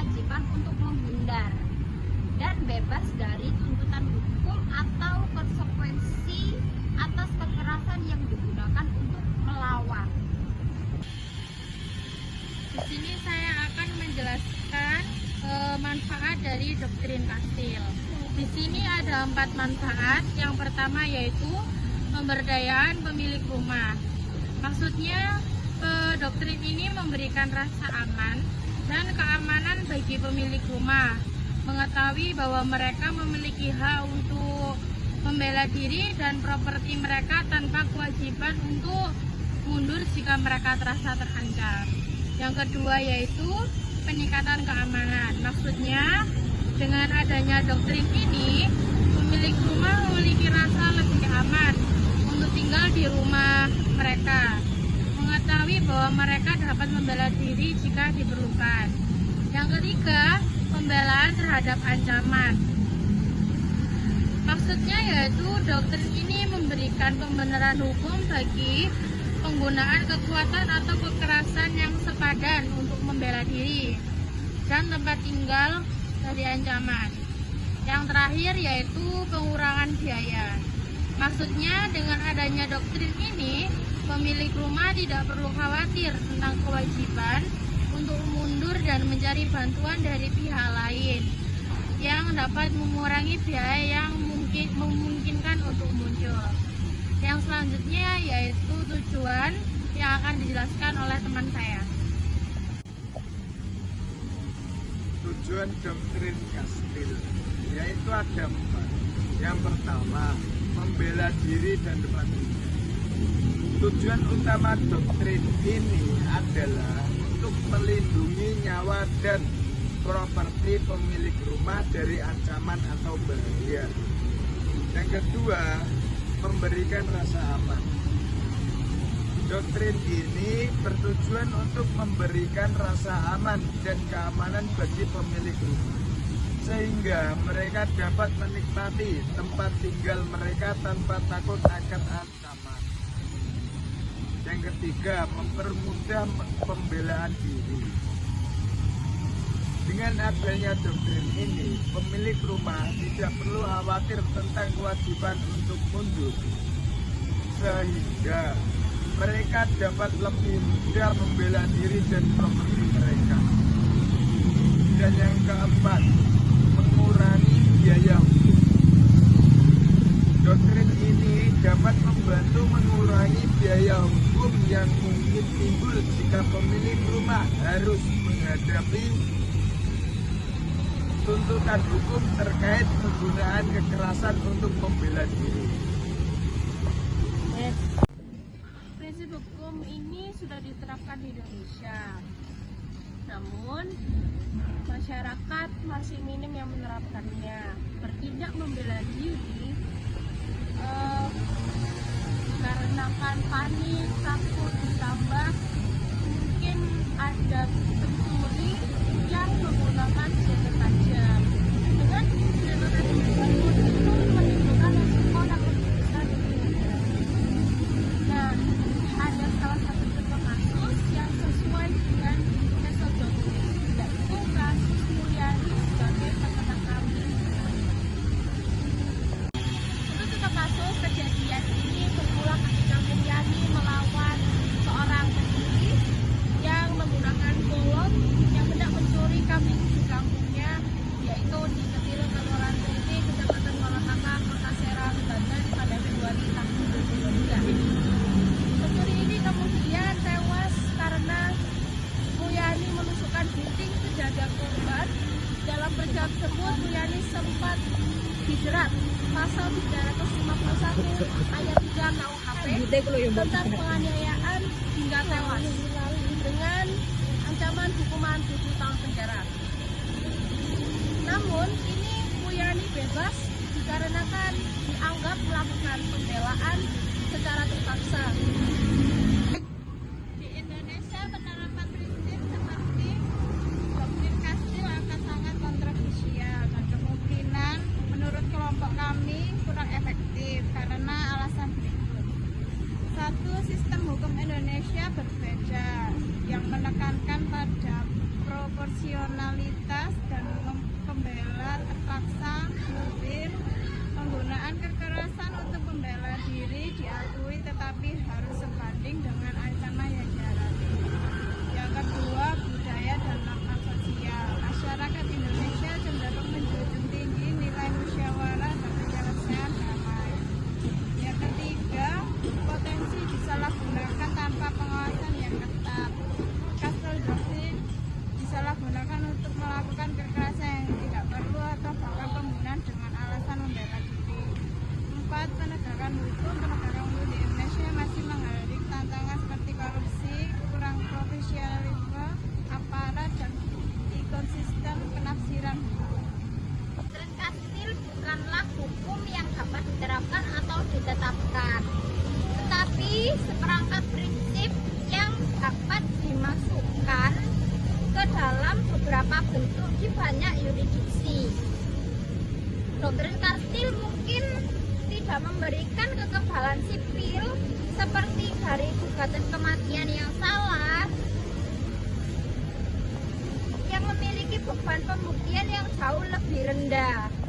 kewajiban untuk menghindar dan bebas dari tuntutan hukum atau konsekuensi atas kekerasan yang digunakan untuk melawan. Di sini saya akan menjelaskan manfaat dari doktrin Kastil. Di sini ada 4 manfaat. Yang pertama yaitu pemberdayaan pemilik rumah. Maksudnya doktrin ini memberikan rasa aman dan keamanan bagi pemilik rumah, mengetahui bahwa mereka memiliki hak untuk membela diri dan properti mereka tanpa kewajiban untuk mundur jika mereka terasa terancam. Yang kedua yaitu peningkatan keamanan. Maksudnya dengan adanya doktrin ini, pemilik rumah memiliki rasa lebih aman untuk tinggal di rumah mereka, mengetahui bahwa mereka dapat membela diri jika diperlukan. Yang ketiga, pembelaan terhadap ancaman. Maksudnya yaitu doktrin ini memberikan pembenaran hukum bagi penggunaan kekuatan atau kekerasan yang sepadan untuk membela diri dan tempat tinggal dari ancaman. Yang terakhir yaitu pengurangan biaya. Maksudnya dengan adanya doktrin ini, pemilik rumah tidak perlu khawatir tentang kewajiban untuk mundur dan mencari bantuan dari pihak lain yang dapat mengurangi biaya yang memungkinkan untuk muncul. Yang selanjutnya yaitu tujuan yang akan dijelaskan oleh teman saya. Tujuan doktrin Kastil yaitu ada 4. Yang pertama, membela diri dan tempat tinggal. Tujuan utama doktrin ini adalah untuk melindungi nyawa dan properti pemilik rumah dari ancaman atau bahaya. Yang kedua, memberikan rasa aman. Doktrin ini bertujuan untuk memberikan rasa aman dan keamanan bagi pemilik rumah, sehingga mereka dapat menikmati tempat tinggal mereka tanpa takut akan ancaman. Yang ketiga, mempermudah pembelaan diri. Dengan adanya doktrin ini, pemilik rumah tidak perlu khawatir tentang kewajiban untuk mundur, sehingga mereka dapat lebih mudah membela diri dan properti mereka. Dan yang keempat, mengurangi biaya hukum. Doktrin ini dapat membantu mengurangi biaya hukum yang mungkin timbul jika pemilik rumah harus menghadapi tuntutan hukum terkait penggunaan kekerasan untuk membela diri. Prinsip hukum ini sudah diterapkan di Indonesia, namun masyarakat masih minim yang menerapkannya. Bertindak membela diri dikarenakan panik, takut, ditambah mungkin ada pencuri yang menggunakan senjata tajam. Dengan senjata tajam tersebut itu menimbulkan resiko yang lebih besar bagi negara. Nah, ada salah satu contoh kasus yang sesuai dengan metode yaitu kasus Mulyani sebagai peternak kambing. Untuk contoh kasus kejadian ini bermula ketika Mulyani melawan seorang pencuri yang menggunakan golok yang hendak mencuri kambing di kampungnya, yaitu di Ketiro, Kelurahan Putih, Kecamatan Malakaka, Kota Serang, Banten pada Februari tahun 2023. Pencuri ini kemudian tewas karena Mulyani menusukkan gunting ke dada korban. Dalam peristiwa tersebut, Mulyani sempat dijerat pasal 351 ayat 3 KUHP tentang penganiayaan hingga tewas dengan ancaman hukuman 7 tahun penjara. Namun ini Mulyani bebas dikarenakan dianggap melakukan pembelaan secara terpaksa. Di Indonesia penerapan prinsip seperti doktrin Kastil akan sangat kontroversial dan kemungkinan menurut kelompok kami kurang efektif karena alasan berikut. 1. sistem hukum Indonesia berbeda, yang menekankan pada proporsionalitas dan pembela terpaksa, mobil, penggunaan kekerasan untuk membela diri diakui tetapi harus sebanding dengan ancaman yang dialami. Yang kedua, budaya dan norma sosial. Masyarakat Indonesia cenderung menjunjung tinggi nilai musyawarah dan penyelesaian damai. Yang ketiga, potensi disalahgunakan tanpa pengawasan yang ketat. Castle doktrin disalahgunakan untuk melakukan kekerasan yang tidak perlu atau bahkan pembunuhan dengan alasan membela diri. 4. Penegakan hukum. Penegakan hukum di Indonesia masih menghadapi tantangan seperti korupsi, kurang profesionalisme aparat, dan ikonsisten penafsiran hukum. Doktrin Kastil bukanlah hukum yang dapat diterapkan atau ditetapkan, tetapi seperangkat prinsip yang dapat dimasukkan ke dalam beberapa bentuk di banyak yurisdiksi. Doktrin Kastil mungkin tidak memberikan kekebalan sipil seperti dari gugatan kematian yang salah, yang memiliki beban pembuktian yang jauh lebih rendah.